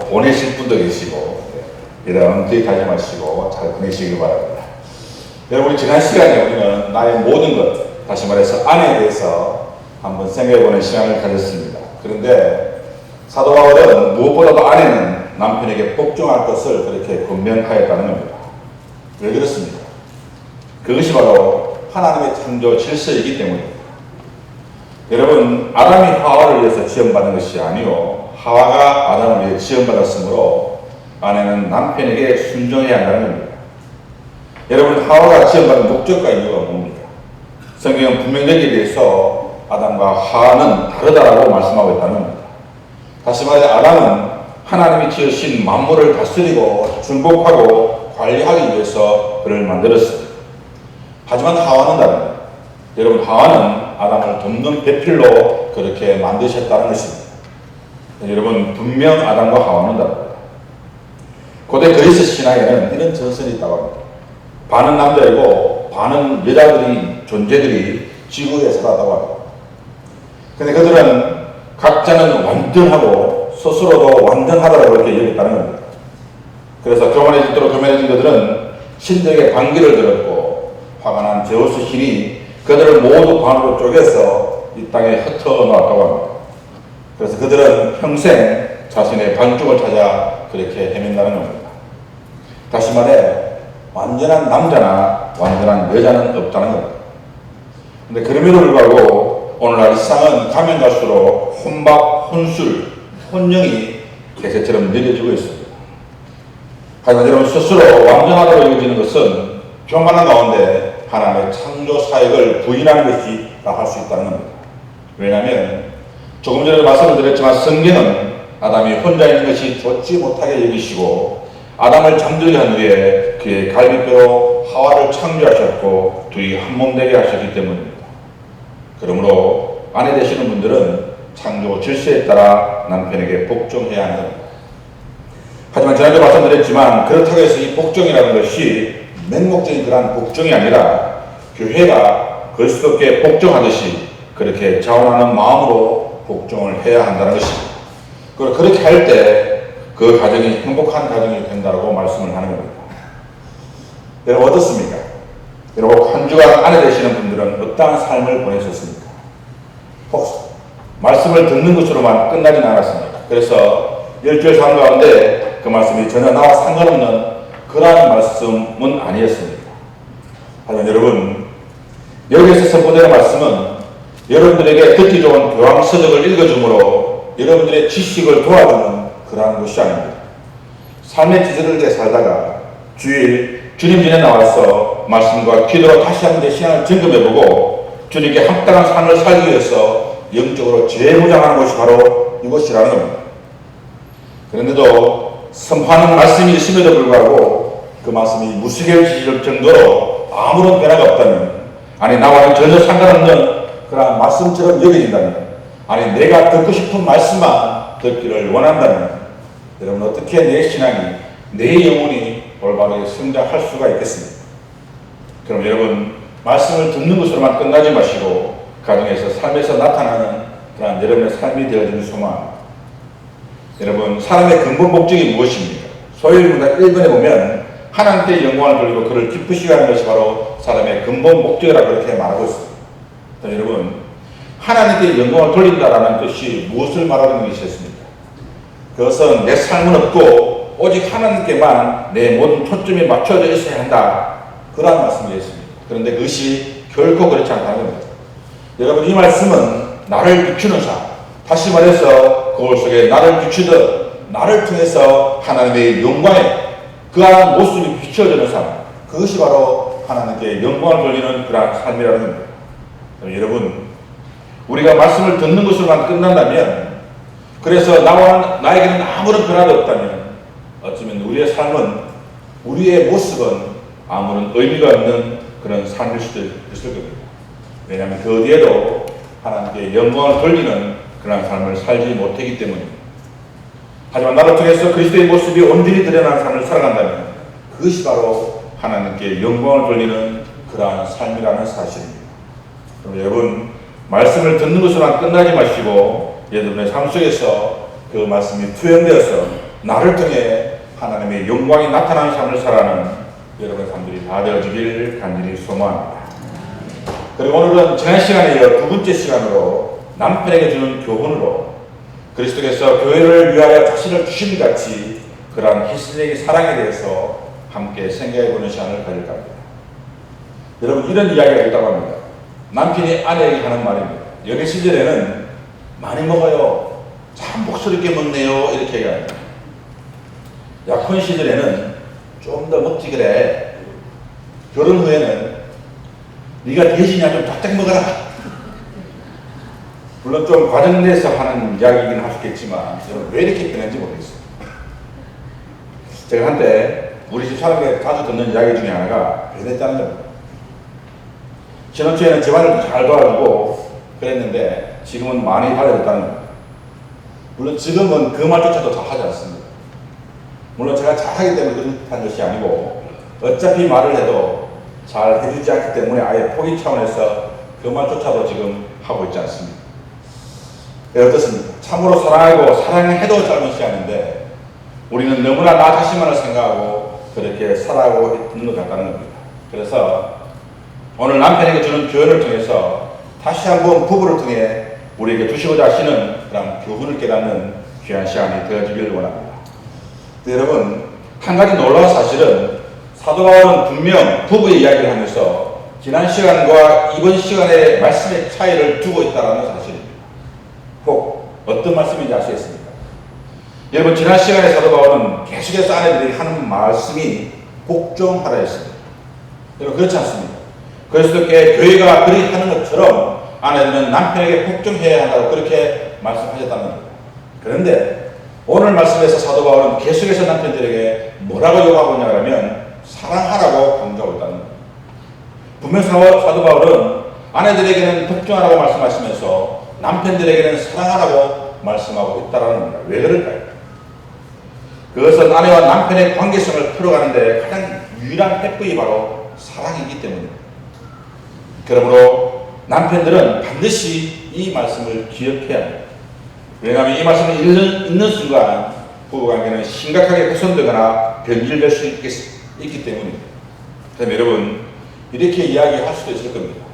보내실 분도 계시고, 이런 엄두에 가지 마시고 잘 보내시길 바랍니다. 여러분, 지난 시간에 우리는 나의 모든 것, 다시 말해서 아내에 대해서 한번 생각해보는 시간을 가졌습니다. 그런데 사도 바울은 무엇보다도 아내는 남편에게 복종할 것을 그렇게 분명하였다는 겁니다. 왜 그렇습니까? 그것이 바로 하나님의 창조 질서이기 때문입니다. 여러분, 아담이 하와를 위해서 지원받은 것이 아니요 하와가 아담을 위해 지원받았으므로 아내는 남편에게 순종해야 한다는 겁니다. 여러분, 하와가 지원받은 목적과 이유가 뭡니까? 성경은 분명히 여기에 대해서 아담과 하와는 다르다라고 말씀하고 있다는 겁니다. 다시 말해 아담은 하나님이 지으신 만물을 다스리고 중복하고 관리하기 위해서 그를 만들었습니다. 하지만 하와는 다릅니다. 여러분, 하와는 아담을 돕는 배필로 그렇게 만드셨다는 것입니다. 여러분, 분명 아담과 하와는 다릅니다. 고대 그리스 신화에는 이런 전설이 있다고 합니다. 반은 남자이고 반은 여자들이 존재들이 지구에 살았다고 합니다. 그런데 그들은 각자는 완전하고 스스로도 완전하다고 그렇게 여겼다는 겁니다. 그래서 교만해지도록 교만해진 그들은 신들에게 반기를 들었고 화가 난 제우스 신이 그들을 모두 반으로 쪼개서 이 땅에 흩어놓았다고 합니다. 그래서 그들은 평생 자신의 반쪽을 찾아 그렇게 헤맨다는 겁니다. 다시 말해 완전한 남자나 완전한 여자는 없다는 겁니다. 그런데 그럼에도 불구하고 오늘날 이 세상은 가면 갈수록 혼밥, 혼술, 혼령이 대세처럼 느려지고 있습니다. 하지만 여러분, 스스로 완전하다고 여겨지는 것은 교만한 가운데 하나님의 창조 사역을 부인하는 것이 할 수 있다는 겁니다. 왜냐하면 조금 전에 말씀을 드렸지만 성경은 아담이 혼자 있는 것이 좋지 못하게 여기시고 아담을 잠들게 한 후에 그의 갈비뼈로 하와를 창조하셨고 둘이 한 몸 되게 하셨기 때문입니다. 그러므로 아내 되시는 분들은 창조 질서에 따라 남편에게 복종해야 하는 겁니다. 하지만 지난주에 말씀드렸지만 그렇다고 해서 이 복종이라는 것이 맹목적인 그러한 복종이 아니라 교회가 그리스도께 복종하듯이 그렇게 자원하는 마음으로 복종을 해야 한다는 것입니다. 그리고 그렇게 할 때 그 가정이 행복한 가정이 된다고 말씀을 하는 겁니다. 여러분, 어떻습니까? 여러분, 한 주간 아내 되시는 분들은 어떠한 삶을 보내셨습니까? 혹 말씀을 듣는 것으로만 끝나진 않았습니까? 그래서 일주일 삶 가운데 그 말씀이 전혀 나와 상관없는 그러한 말씀은 아니었습니다. 하지만 여러분, 여기에서 선포되는 말씀은 여러분들에게 듣기 좋은 교황서적을 읽어주므로 여러분들의 지식을 도와주는 그러한 것이 아닙니다. 삶의 지지를 살다가 주일 주님 전에 나와서 말씀과 기도로 다시 한번 내 신앙을 점검해보고 주님께 합당한 삶을 살기 위해서 영적으로 재무장하는 것이 바로 이것이라는 겁니다. 그런데도 선포하는 말씀이 있음에도 불구하고 그 말씀이 무시해질 정도로 아무런 변화가 없다면, 아니 나와는 전혀 상관없는 그런 말씀처럼 여겨진다면, 아니 내가 듣고 싶은 말씀만 듣기를 원한다면 여러분, 어떻게 내 신앙이, 내 영혼이 올바르게 성장할 수가 있겠습니까? 그럼 여러분, 말씀을 듣는 것으로만 끝나지 마시고 가정에서 삶에서 나타나는 그런 여러분의 삶이 되어지는 소망. 여러분, 사람의 근본 목적이 무엇입니까? 소요일문답 1번에 보면 하나님께 영광을 돌리고 그를 기쁘시게 하는 것이 바로 사람의 근본 목적이라고 그렇게 말하고 있습니다. 여러분, 하나님께 영광을 돌린다라는 뜻이 무엇을 말하는 것이었습니까? 그것은 내 삶은 없고 오직 하나님께만 내 모든 초점이 맞춰져 있어야 한다, 그러한 말씀이었습니다. 그런데 그것이 결코 그렇지 않다는 겁니다. 여러분, 이 말씀은 나를 비추는 삶, 다시 말해서 거울 속에 나를 비추듯 나를 통해서 하나님의 영광에 그러한 모습이 비춰지는 삶, 그것이 바로 하나님께 영광을 돌리는 그러한 삶이라는 겁니다. 여러분, 우리가 말씀을 듣는 것으로만 끝난다면, 그래서 나에게는 아무런 변화도 없다면 어쩌면 우리의 삶은, 우리의 모습은 아무런 의미가 없는 그런 삶일 수도 있을 겁니다. 왜냐하면 그 어디에도 하나님께 영광을 돌리는 그런 삶을 살지 못하기 때문입니다. 하지만 나를 통해서 그리스도의 모습이 온전히 드러나는 삶을 살아간다면 그것이 바로 하나님께 영광을 돌리는 그러한 삶이라는 사실입니다. 그럼 여러분, 말씀을 듣는 것으로만 끝나지 마시고 여러분의 삶 속에서 그 말씀이 투영되어서 나를 통해 하나님의 영광이 나타나는 삶을 살아가는 여러분의 삶들이 다 되어지길 간절히 소망합니다. 그리고 오늘은 지난 시간에 이어 두 번째 시간으로 남편에게 주는 교훈으로 그리스도께서 교회를 위하여 자신을 주신 같이 그러한 희생의 사랑에 대해서 함께 생각해보는 시간을 가질까 합니다. 여러분, 이런 이야기가 있다고 합니다. 남편이 아내에게 하는 말입니다. 여기 시절에는 많이 먹어요, 참 목소리 있게 먹네요, 이렇게 얘기합니다. 약혼 시절에는 좀 더 먹지 그래, 결혼 후에는 네가 대신이야 좀 바짝 먹어라. 물론 좀 과정내에서 하는 이야기이긴 할 수 있겠지만 여러분, 왜 이렇게 변했는지 모르겠어요. 제가 한때 우리 집 사람에게 자주 듣는 이야기 중에 하나가 변했다는 겁니다. 지난주에는 집안을 잘 도와주고 그랬는데 지금은 많이 달라졌다는 겁니다. 물론 지금은 그 말조차도 잘 하지 않습니다. 물론 제가 잘하기 때문에 그렇다는 것이 아니고 어차피 말을 해도 잘 해주지 않기 때문에 아예 포기 차원에서 그 말조차도 지금 하고 있지 않습니다. 어떻습니까? 참으로 사랑하고 사랑해도 잘못이 아닌데 우리는 너무나 나 자신만을 생각하고 그렇게 살아가고 있는 것 같다는 겁니다. 그래서 오늘 남편에게 주는 교훈을 통해서 다시 한번 부부를 통해 우리에게 주시고자 하시는 그런 교훈을 깨닫는 귀한 시간이 되어지기를 원합니다. 여러분, 한 가지 놀라운 사실은 사도 바울은 분명 부부의 이야기를 하면서 지난 시간과 이번 시간의 말씀의 차이를 두고 있다는 사실입니다. 혹 어떤 말씀인지 아시겠습니까? 여러분, 지난 시간에 사도 바울은 계속해서 아내들이 하는 말씀이 복종하라 했습니다. 여러분, 그렇지 않습니까? 그리스도께 교회가 그리 하는 것처럼 아내들은 남편에게 복종해야 한다고 그렇게 말씀하셨다는 겁니다. 그런데 오늘 말씀에서 사도 바울은 계속해서 남편들에게 뭐라고 요구하고 있냐면 사랑하라고 강조하고 있다는 겁니다. 분명 사도 바울은 아내들에게는 복종하라고 말씀하시면서 남편들에게는 사랑하라고 말씀하고 있다는 겁니다. 왜 그럴까요? 그것은 아내와 남편의 관계성을 풀어가는데 가장 유일한 해법이 바로 사랑이기 때문입니다. 그러므로 남편들은 반드시 이 말씀을 기억해야 합니다. 왜냐하면 이 말씀을 읽는 순간 부부관계는 심각하게 훼손되거나 변질될 수 있기 때문입니다. 그럼 여러분, 이렇게 이야기할 수도 있을 겁니다.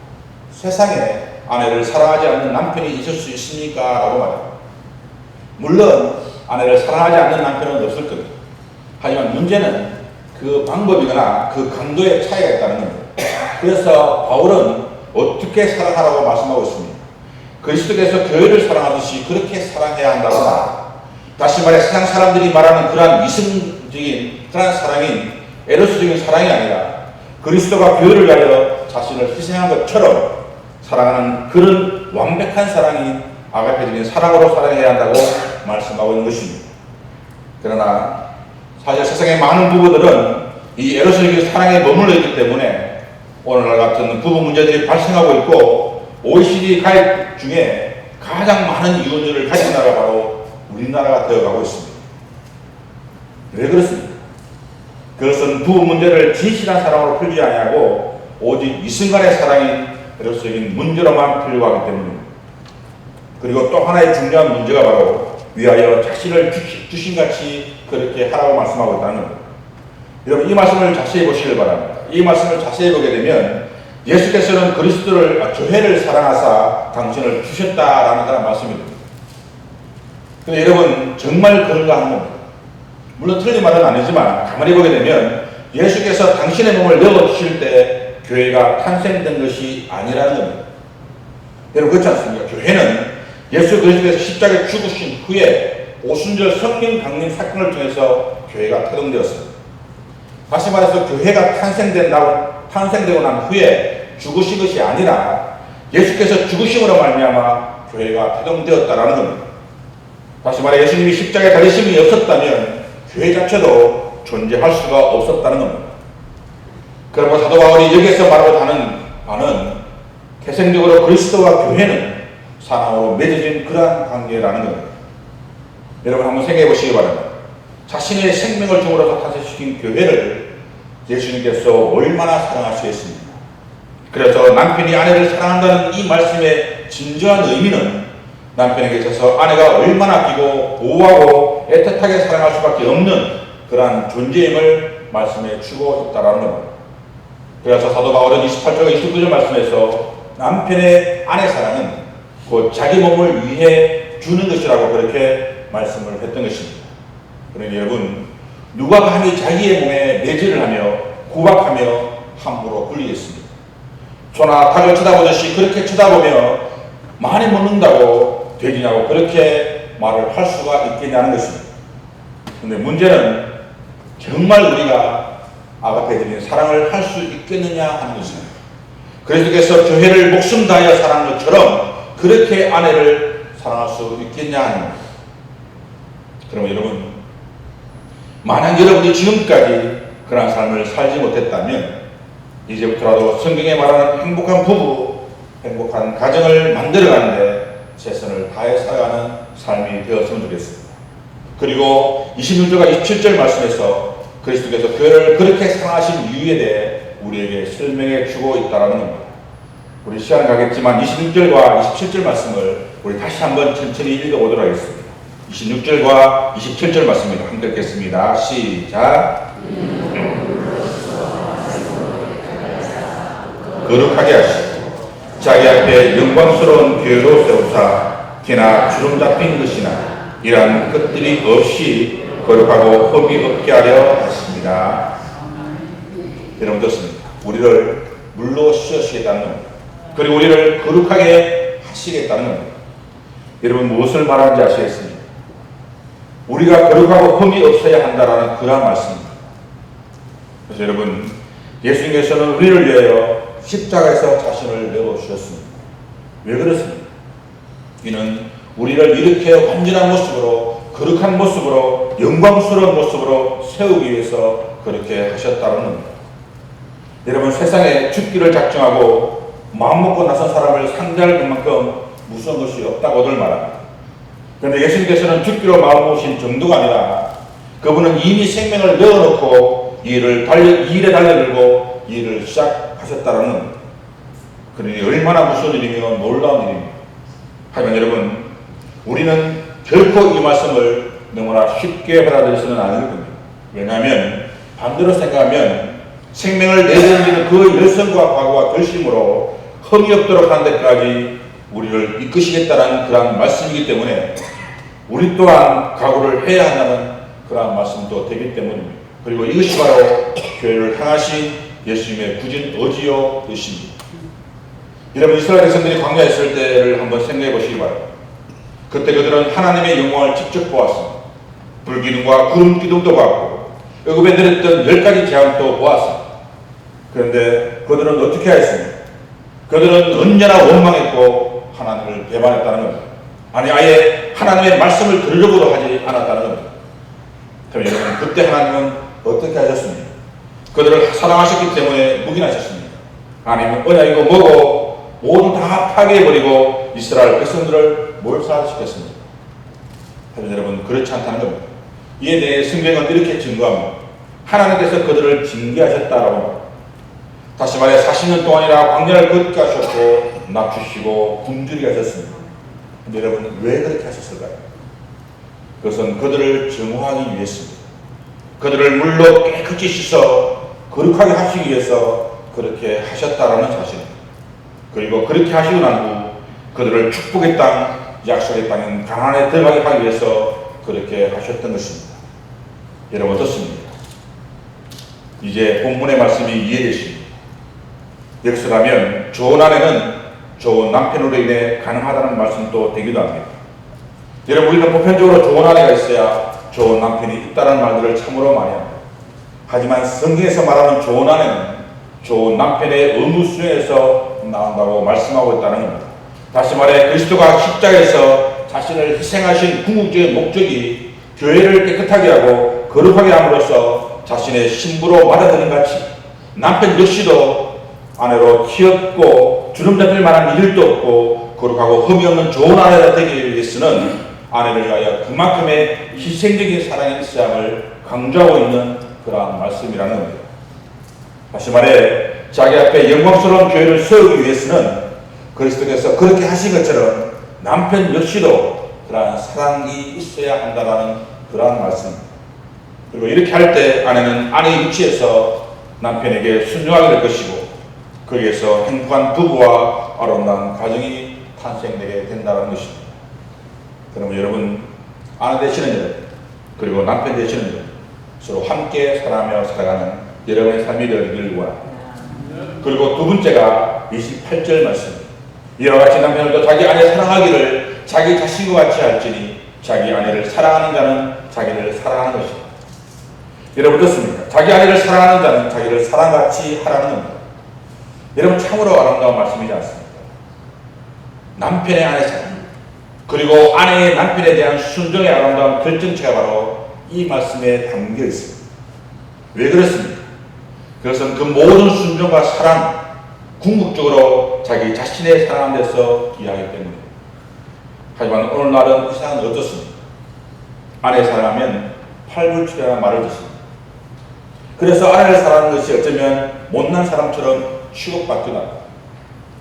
세상에 아내를 사랑하지 않는 남편이 있을 수 있습니까? 라고 말합니다. 물론 아내를 사랑하지 않는 남편은 없을 겁니다. 하지만 문제는 그 방법이거나 그 강도의 차이가 있다는 겁니다. 그래서 바울은 어떻게 사랑하라고 말씀하고 있습니다. 그리스도께서 교회를 사랑하듯이 그렇게 사랑해야 한다거나, 다시 말해 세상 사람들이 말하는 그러한 이성적인 그러한 사랑인 에로스적인 사랑이 아니라 그리스도가 교회를 위하여 자신을 희생한 것처럼 사랑하는 그런 완벽한 사랑이 아가페적인 사랑으로 사랑해야 한다고 말씀하고 있는 것입니다. 그러나 사실 세상의 많은 부부들은 이 에로스적인 사랑에 머물러 있기 때문에 오늘날 같은 부부 문제들이 발생하고 있고 OECD 가입 중에 가장 많은 이혼율을 가진 나라가 바로 우리나라가 되어가고 있습니다. 왜 그렇습니까? 그것은 부부 문제를 진실한 사랑으로 풀지 아니하고 오직 이순간의 사랑인 에로스적인 문제로만 풀려고 하기 때문입니다. 그리고 또 하나의 중요한 문제가 바로 위하여 자신을 주신같이 그렇게 하라고 말씀하고 있다는 겁니다. 여러분, 이 말씀을 자세히 보시길 바랍니다. 이 말씀을 자세히 보게 되면 예수께서는 교회를 사랑하사 당신을 주셨다라는 그런 말씀입니다. 근데 여러분, 정말 그런가 하는 겁니다. 물론 틀린 말은 아니지만 가만히 보게 되면 예수께서 당신의 몸을 내어주실 때 교회가 탄생된 것이 아니라는 겁니다. 여러분, 그렇지 않습니까? 교회는 예수 그리스도께서 십자가에 죽으신 후에 오순절 성령 강림 사건을 통해서 교회가 태동되었습니다. 다시 말해서 교회가 탄생되고 난 후에 죽으신 것이 아니라 예수께서 죽으심으로 말미암아 교회가 태동되었다라는 겁니다. 다시 말해 예수님이 십자가에 달리심이 없었다면 교회 자체도 존재할 수가 없었다는 겁니다. 그리고 사도 바울이 여기에서 말하고 하는 바는 태생적으로 그리스도와 교회는 사랑으로 맺어진 그러한 관계라는 겁니다. 여러분, 한번 생각해 보시기 바랍니다. 자신의 생명을 중으로 탄생시킨 교회를 예수님께서 얼마나 사랑하시겠습니까? 그래서 남편이 아내를 사랑한다는 이 말씀의 진정한 의미는 남편에게 있어서 아내가 얼마나 아끼고 보호하고 지키고 애틋하게 사랑할 수밖에 없는 그러한 존재임을 말씀해 주고 있다라는 겁니다. 그래서 사도 바울은 28절과 29절 말씀에서 남편의 아내 사랑은 곧 자기 몸을 위해 주는 것이라고 그렇게 말씀을 했던 것입니다. 그러니 여러분, 누가 감히 자기의 몸에 매질을 하며 구박하며 함부로 굴리겠습니까? 소나 닭을 쳐다보듯이 그렇게 쳐다보며 많이 먹는다고 되지냐고 그렇게 말을 할 수가 있겠냐는 것입니다. 그런데 문제는 정말 우리가 아가페 드린 사랑을 할 수 있겠느냐 하는 것입니다. 그리스도께서 교회를 목숨 다하여 사랑한 것처럼 그렇게 아내를 사랑할 수 있겠냐 하는 겁니다. 그러면 여러분, 만약 여러분이 지금까지 그러한 삶을 살지 못했다면 이제부터라도 성경에 말하는 행복한 부부, 행복한 가정을 만들어가는데 최선을 다해 살아가는 삶이 되었으면 좋겠습니다. 그리고 26절과 27절 말씀에서 그리스도께서 교회를 그렇게 사랑하신 이유에 대해 우리에게 설명해 주고 있다는 겁니다. 우리 시간은 가겠지만 26절과 27절 말씀을 우리 다시 한번 천천히 읽어보도록 하겠습니다. 26절과 27절 말씀입니다. 함께 읽겠습니다. 시작. 거룩하게 하시고 자기 앞에 영광스러운 교회로 세우사 티나 주름 잡힌 것이나 이러한 것들이 없이 거룩하고 흠이 없게 하려 하십니다. 여러분 듣습니다. 우리를 물로 씻으시겠다는 겁니다. 그리고 우리를 거룩하게 하시겠다는 겁니다. 여러분 무엇을 말하는지 아시겠습니까? 우리가 거룩하고 흠이 없어야 한다라는 그러한 말씀입니다. 그래서 여러분, 예수님께서는 우리를 위하여 십자가에서 자신을 내어주셨습니다. 왜 그렇습니까? 이는 우리를 이렇게 완전한 모습으로, 거룩한 모습으로, 영광스러운 모습으로 세우기 위해서 그렇게 하셨다는 겁니다. 여러분, 세상에 죽기를 작정하고 마음먹고 나선 사람을 상대할 것만큼 무서운 것이 없다고들 말합니다. 그런데 예수님께서는 죽기로 마음먹으신 정도가 아니라 그분은 이미 생명을 내어놓고 이 일에 달려들고 이 일을 시작하셨다는 겁니다. 그러니 얼마나 무서운 일이며 놀라운 일입니다. 하지만 여러분, 우리는 결코 이 말씀을 너무나 쉽게 받아들여서는 안 될 겁니다. 왜냐하면 반대로 생각하면 생명을 내어드리는 그 열성과 과거와 결심으로 흠이 없도록 하는 데까지 우리를 이끄시겠다는 그런 말씀이기 때문에 우리 또한 각오를 해야 한다는 그런 말씀도 되기 때문입니다. 그리고 이것이 바로 교회를 향하신 예수님의 굳은 의지요 뜻입니다. 여러분, 이스라엘 백성들이 광야에 있을 때를 한번 생각해 보시기 바랍니다. 그때 그들은 하나님의 영광을 직접 보았습니다. 불기둥과 구름 기둥도 봤고 애굽에 내렸던 10가지 재앙도 보았습니다. 그런데 그들은 어떻게 하였습니까? 그들은 언제나 원망했고 하나님을 배반했다는 겁니다. 아니, 아예 하나님의 말씀을 들으려고도 하지 않았다는 겁니다. 그럼 여러분, 그때 하나님은 어떻게 하셨습니까? 그들을 사랑하셨기 때문에 묵인하셨습니다. 아니면 언약이고 뭐고 모두 다 파괴해버리고 이스라엘 백성들을 몰살시켰습니다. 하지만 여러분, 그렇지 않다는 겁니다. 이에 대해 성경은 이렇게 증거합니다. 하나님께서 그들을 징계하셨다라고 합니다. 다시 말해 40년 동안이나 광야를 걷게 하셨고 낮추시고 굶주리게 하셨습니다. 근데 여러분, 왜 그렇게 하셨을까요? 그것은 그들을 정화하기 위해서입니다. 그들을 물로 깨끗이 씻어 거룩하게 하시기 위해서 그렇게 하셨다라는 사실입니다. 그리고 그렇게 하시고 난 후 그들을 축복의 땅, 약속의 땅인 가나안에 들어가게 하기 위해서 그렇게 하셨던 것입니다. 여러분 어떻습니까? 이제 본문의 말씀이 이해되십니다. 여기서 가면 좋은 아내는 좋은 남편으로 인해 가능하다는 말씀도 되기도 합니다. 여러분, 우리는 보편적으로 좋은 아내가 있어야 좋은 남편이 있다는 말들을 참으로 많이 합니다. 하지만 성경에서 말하는 좋은 아내는 좋은 남편의 의무 수행에서 나온다고 말씀하고 있다는 겁니다. 다시 말해 그리스도가 십자가에서 자신을 희생하신 궁극적인 목적이 교회를 깨끗하게 하고 거룩하게 함으로써 자신의 신부로 받아들인 같이 남편 역시도 아내로 키웠고 주름 잡힐 만한 일도 없고 거룩하고 흠이 없는 좋은 아내가 되기 위해서는 아내를 위하여 그만큼의 희생적인 사랑이 있어야 함을 강조하고 있는 그러한 말씀이라는 겁니다. 다시 말해 자기 앞에 영광스러운 교회를 세우기 위해서는 그리스도께서 그렇게 하신 것처럼 남편 역시도 그러한 사랑이 있어야 한다는 그러한 말씀입니다. 그리고 이렇게 할 때 아내는 아내의 위치에서 남편에게 순종하게 될 것이고 거기에서 행복한 부부와 아름다운 가정이 탄생되게 된다는 것입니다. 그러면 여러분, 아내 되시는 여러분, 그리고 남편 되시는 여러분, 서로 함께 사랑하며 살아가는 여러분의 삶이 되기를 원합니다. 그리고 두 번째가 28절 말씀입니다. 이와 같이 남편들도 자기 아내 사랑하기를 자기 자신과 같이 할지니 자기 아내를 사랑하는 자는 자기를 사랑하는 것입니다. 여러분 어떻습니까? 자기 아내를 사랑하는 자는 자기를 사랑같이 하라는 겁니다. 여러분 참으로 아름다운 말씀이지 않습니까? 남편의 아내 사랑, 그리고 아내의 남편에 대한 순종의 아름다운 결정체가 바로 이 말씀에 담겨 있습니다. 왜 그렇습니까? 그것은 그 모든 순종과 사랑, 궁극적으로 자기 자신의 사랑에 대해서 이해하기 때문입니다. 하지만 오늘날은 이 사랑은 어떻습니까? 아내 사랑하면 팔불출이라는 말을 듣습니다. 그래서 아내를 사랑하는 것이 어쩌면 못난 사람처럼 취급받기도 합니다.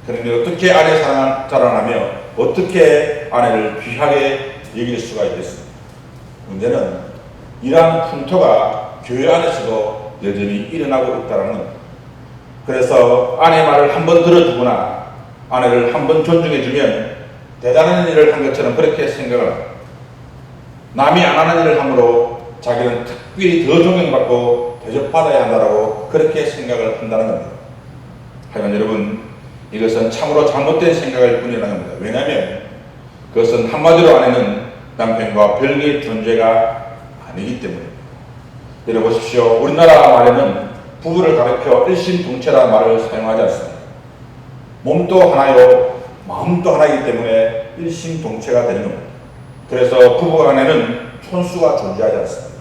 그런데 어떻게 아내 사랑하며 어떻게 아내를 귀하게 여길 수가 있겠습니까? 문제는 이러한 풍토가 교회 안에서도 여전히 일어나고 있다는 겁니다. 그래서 아내의 말을 한번 들어주거나 아내를 한번 존중해주면 대단한 일을 한 것처럼 그렇게 생각을 합니다. 남이 안 하는 일을 함으로 자기는 특별히 더 존경받고 대접받아야 한다고 그렇게 생각을 한다는 겁니다. 하지만 여러분, 이것은 참으로 잘못된 생각일 뿐이라는 겁니다. 왜냐하면 그것은 한마디로 아내는 남편과 별개의 존재가 아니기 때문입니다. 여러분 보십시오. 우리나라 말에는 부부를 가리켜 일심동체라는 말을 사용하지 않습니다. 몸도 하나요, 마음도 하나이기 때문에 일심동체가 되는 겁니다. 그래서 부부 간에는 촌수가 존재하지 않습니다.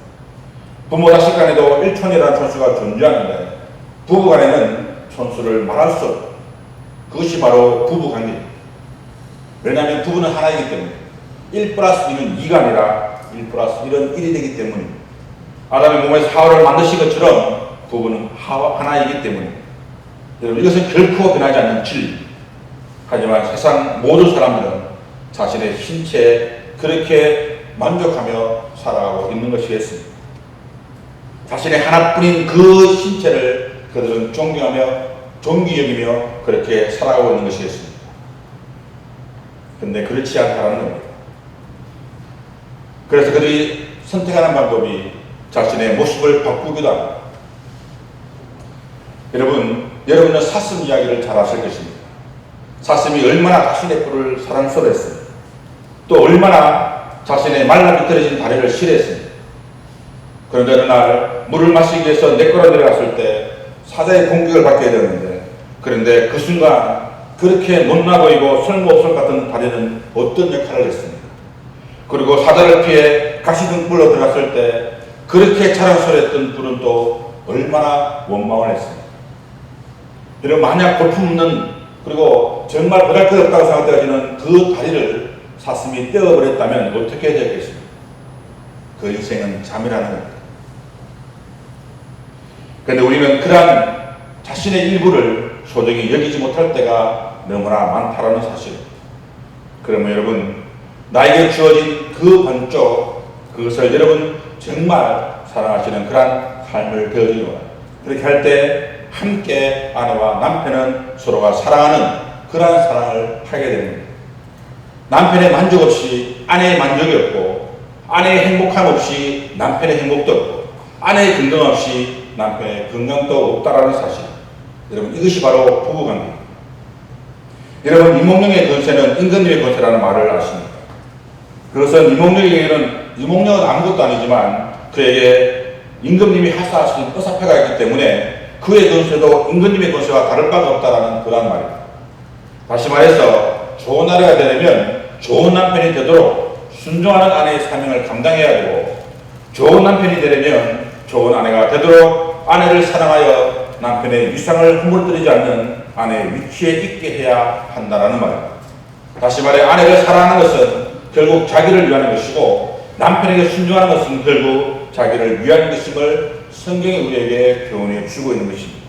부모 자식 간에도 일촌이라는 촌수가 존재하는데 부부 간에는 촌수를 말할 수 없고 그것이 바로 부부 관계입니다. 왜냐하면 부부는 하나이기 때문에 1 플러스 1은 2가 아니라 1 플러스 1은 1이 되기 때문입니다. 아담의 몸에서 하와를 만드신 것처럼 부부는 하나이기 때문입니다. 여러분 이것은 결코 변하지 않는 진리입니다. 하지만 세상 모든 사람들은 자신의 신체에 그렇게 만족하며 살아가고 있는 것이겠습니다. 자신의 하나뿐인 그 신체를 그들은 존경하며 존귀 여기며 그렇게 살아가고 있는 것이겠습니다. 그런데 그렇지 않다는 겁니다. 그래서 그들이 선택하는 방법이 자신의 모습을 바꾸기도 합니다. 여러분은 사슴 이야기를 잘 아실 것입니다. 사슴이 얼마나 자신의 뿔을 사랑스러워했습니다. 또 얼마나 자신의 말라 비틀어진 다리를 싫어했습니다. 그런데 어느 날 물을 마시기 위해서 내꺼로 내려갔을 때 사자의 공격을 받게 되었는데, 그런데 그 순간 그렇게 못나 보이고 쓸모없을 것 같은 다리는 어떤 역할을 했습니까? 그리고 사자를 피해 가시등불로 들어갔을 때 그렇게 자랑스러웠던 뿔은 또 얼마나 원망을 했습니까? 여러분 만약 볼품없는 그리고 정말 보잘것없다고 생각되어지는 그 다리를 사슴이 떼어버렸다면 어떻게 되겠습니까? 그 인생은 잠이라는 겁니다. 그런데 우리는 그러한 자신의 일부를 소중히 여기지 못할 때가 너무나 많다라는 사실입니다. 그러면 여러분 나에게 주어진 그 반쪽 그것을 여러분 정말 사랑하시는 그러한 삶을 되어주기 원합니다. 그렇게 할 때 함께 아내와 남편은 서로가 사랑하는 그러한 사랑을 하게 됩니다. 남편의 만족 없이 아내의 만족이 없고 아내의 행복함 없이 남편의 행복도 없고 아내의 건강 없이 남편의 건강도 없다라는 사실. 여러분 이것이 바로 부부관계입니다. 여러분 이몽룡의 권세는 임금님의 권세라는 말을 아십니까? 그것은 이몽룡은 아무것도 아니지만 그에게 임금님이 하사하신 의사표가 있기 때문에 그의 권세도 임금님의 권세와 다를 바가 없다라는 그러한 말입니다. 다시 말해서 좋은 아내가 되려면 좋은 남편이 되도록 순종하는 아내의 사명을 감당해야 되고, 좋은 남편이 되려면 좋은 아내가 되도록 아내를 사랑하여 남편의 위상을 허물뜨리지 않는 아내의 위치에 있게 해야 한다는 말입니다. 다시 말해 아내를 사랑하는 것은 결국 자기를 위하는 것이고 남편에게 순종하는 것은 결국 자기를 위하는 것임을 성경이 우리에게 교훈해 주고 있는 것입니다.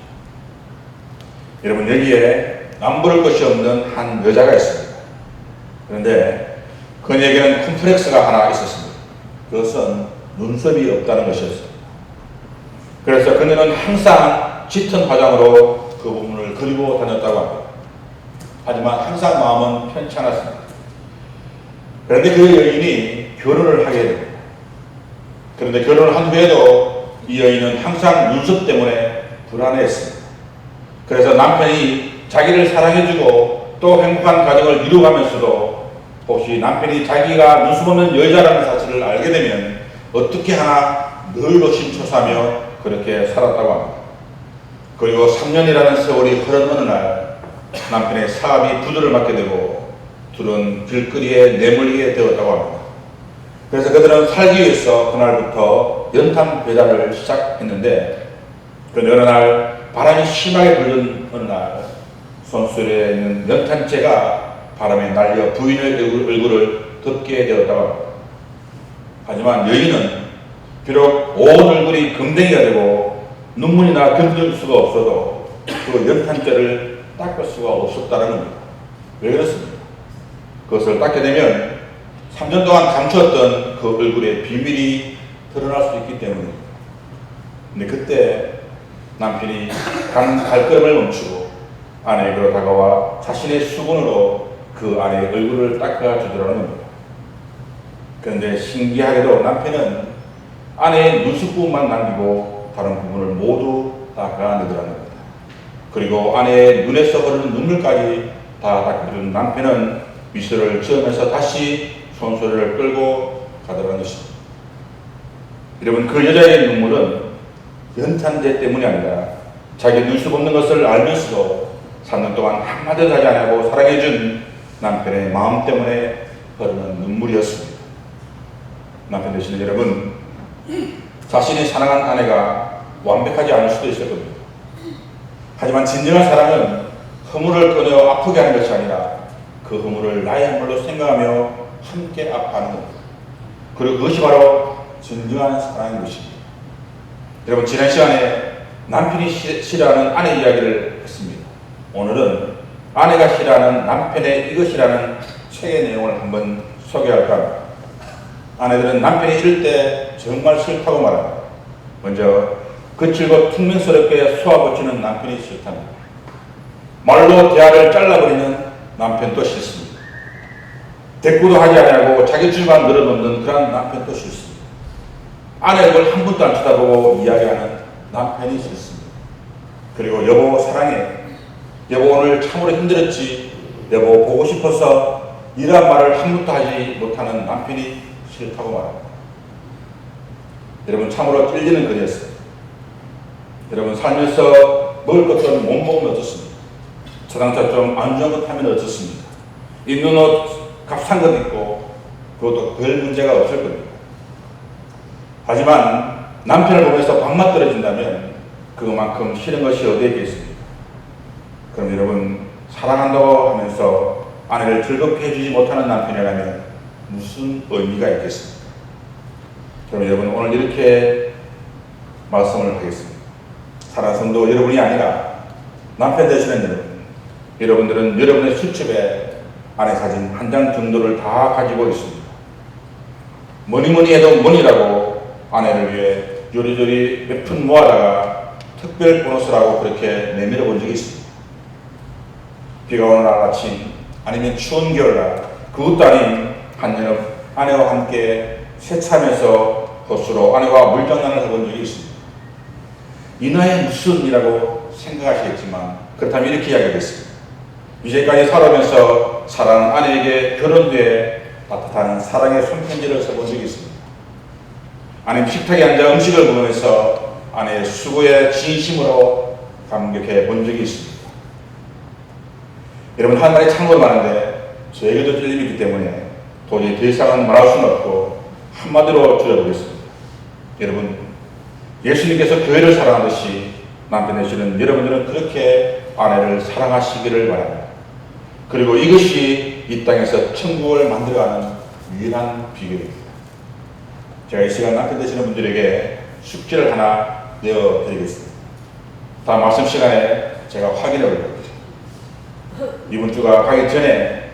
여러분 여기에 남부를 것이 없는 한 여자가 있습니다. 그런데 그녀에게는 콤플렉스가 하나 있었습니다. 그것은 눈썹이 없다는 것이었습니다. 그래서 그녀는 항상 짙은 화장으로 그 부분을 그리고 다녔다고 합니다. 하지만 항상 마음은 편치 않았습니다. 그런데 그 여인이 결혼을 하게 됩니다. 그런데 결혼을 한 후에도 이 여인은 항상 눈썹 때문에 불안해했습니다. 그래서 남편이 자기를 사랑해주고 또 행복한 가정을 이루어가면서도 혹시 남편이 자기가 눈썹 없는 여자라는 사실을 알게 되면 어떻게 하나 늘 노심초사하며 그렇게 살았다고 합니다. 그리고 3년이라는 세월이 흐른 어느 날 남편의 사업이 부도를 맞게 되고 둘은 길거리에 내몰리게 되었다고 합니다. 그래서 그들은 살기 위해서 그날부터 연탄 배달을 시작했는데 그런데 어느 날 바람이 심하게 불던 어느 날 손수레에 있는 연탄재가 바람에 날려 부인의 얼굴을 덮게 되었다고 합니다. 하지만 여인은 비록 온 얼굴이 금덩이가 되고 눈물이 나 견딜 수가 없어도 그 연탄재를 닦을 수가 없었다는 겁니다. 왜 그렇습니까? 그것을 닦게 되면 3년 동안 감추었던 그 얼굴에 비밀이 드러날 수 있기 때문입니다. 근데 그때 남편이 발걸음을 멈추고 아내에게로 다가와 자신의 수건으로 그 아내의 얼굴을 닦아주더라는 겁니다. 그런데 신기하게도 남편은 아내의 눈썹 부분만 남기고 다른 부분을 모두 닦아내더라는 겁니다. 그리고 아내의 눈에서 흐르는 눈물까지 다 닦아준 남편은 미소를 지으면서 다시 손소리를 끌고 가더라는 것입니다. 여러분, 그 여자의 눈물은 연탄재 때문이 아니라 자기 눈썹 없는 것을 알면서도 3년 동안 한마디도 하지 않고 사랑해준 남편의 마음 때문에 흐르는 눈물이었습니다. 남편 되시는 여러분, 자신이 사랑한 아내가 완벽하지 않을 수도 있을 겁니다. 하지만 진정한 사랑은 허물을 끊어 아프게 하는 것이 아니라 그 허물을 나의 허물로 생각하며 함께 아파하는 겁니다. 그리고 그것이 바로 진정한 사랑인 것입니다. 여러분, 지난 시간에 남편이 싫어하는 아내 이야기를 했습니다. 오늘은 아내가 싫어하는 남편의 이것이라는 책의 내용을 한번 소개할까 합니다. 아내들은 남편이 이럴 때 정말 싫다고 말합니다. 먼저 거칠고 퉁명스럽게 쏘아붙이는 남편이 싫답니다. 말로 대화를 잘라버리는 남편도 싫습니다. 대꾸도 하지 않냐고 자기 줄만 늘어놓는 그런 남편도 싫습니다. 아내 얼굴 한 번도 안 쳐다보고 이야기하는 남편이 싫습니다. 그리고 여보 사랑해, 여보 오늘 참으로 힘들었지, 여보 보고 싶어서 이런 말을 한 번도 하지 못하는 남편이 싫다고 말합니다. 여러분, 참으로 찔리는 글이었어요. 여러분, 살면서 먹을 것도 못 먹으면 어떻습니까? 자동차 좀 안 좋은 것 타면 어떻습니까? 입는 옷 값싼 것 입고 그것도 별 문제가 없을 겁니다. 하지만 남편을 보면서 밥맛 떨어진다면 그만큼 싫은 것이 어디에 있겠습니까? 그럼 여러분, 사랑한다고 하면서 아내를 즐겁게 해주지 못하는 남편이라면 무슨 의미가 있겠습니까? 그럼 여러분, 오늘 이렇게 말씀을 하겠습니다. 사랑하는 성도 여러분이 아니라 남편 되시는 여러분들은 여러분의 수첩에 아내 사진 한 장 정도를 다 가지고 있습니다. 뭐니 해도 뭐니라고 아내를 위해 요리조리 몇 푼 모아다가 특별 보너스라고 그렇게 내밀어 본 적이 있습니다. 비가 오는 날 아침 아니면 추운 겨울날 그것도 아닌 한여름 아내와 함께 세차하면서 호수로 아내와 물장난을 해본 적이 있습니다. 이 나이에 무슨 이라고 생각하시겠지만 그렇다면 이렇게 이야기하겠습니다. 이제까지 살아오면서 사랑하는 아내에게 결혼 후에 따뜻한 사랑의 손편지를 써본 적이 있습니다. 아내는 식탁에 앉아 음식을 먹으면서 아내의 수고에 진심으로 감격해 본 적이 있습니다. 여러분, 할 말이 참으로 많은데 저에게도 찔림이 있기 때문에 도저히 더 이상은 말할 수는 없고 한마디로 줄여보겠습니다. 여러분, 예수님께서 교회를 사랑하듯이 남편 되시는 여러분들은 그렇게 아내를 사랑하시기를 바랍니다. 그리고 이것이 이 땅에서 천국을 만들어가는 유일한 비결입니다. 제가 이 시간 남편 되시는 분들에게 숙제를 하나 내어드리겠습니다. 다음 말씀 시간에 제가 확인해 볼 겁니다. 이번 주가 가기 전에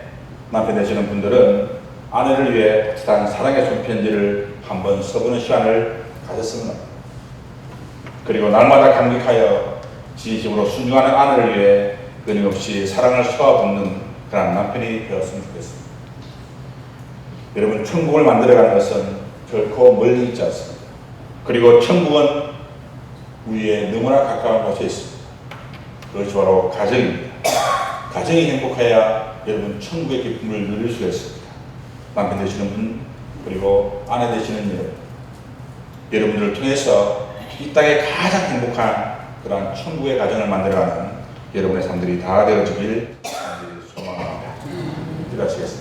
남편 되시는 분들은 아내를 위해 따뜻한 사랑의 손편지를 한번 서보는 시간을 가졌으면 합니다. 그리고 날마다 감격하여 진심으로 순종하는 아내를 위해 끊임없이 사랑을 쏟아붓는 그런 남편이 되었으면 좋겠습니다. 여러분, 천국을 만들어가는 것은 결코 멀리 있지 않습니다. 그리고 천국은 우리의 너무나 가까운 곳에 있습니다. 그것이 바로 가정입니다. 가정이 행복해야 여러분 천국의 기쁨을 누릴 수가 있습니다. 남편 되시는 분, 그리고 아내 되시는 여러분들을 통해서 이 땅에 가장 행복한 그러한 천국의 가정을 만들어가는 여러분의 삶들이 다 되어지길 소망합니다. 기도하시겠습니다.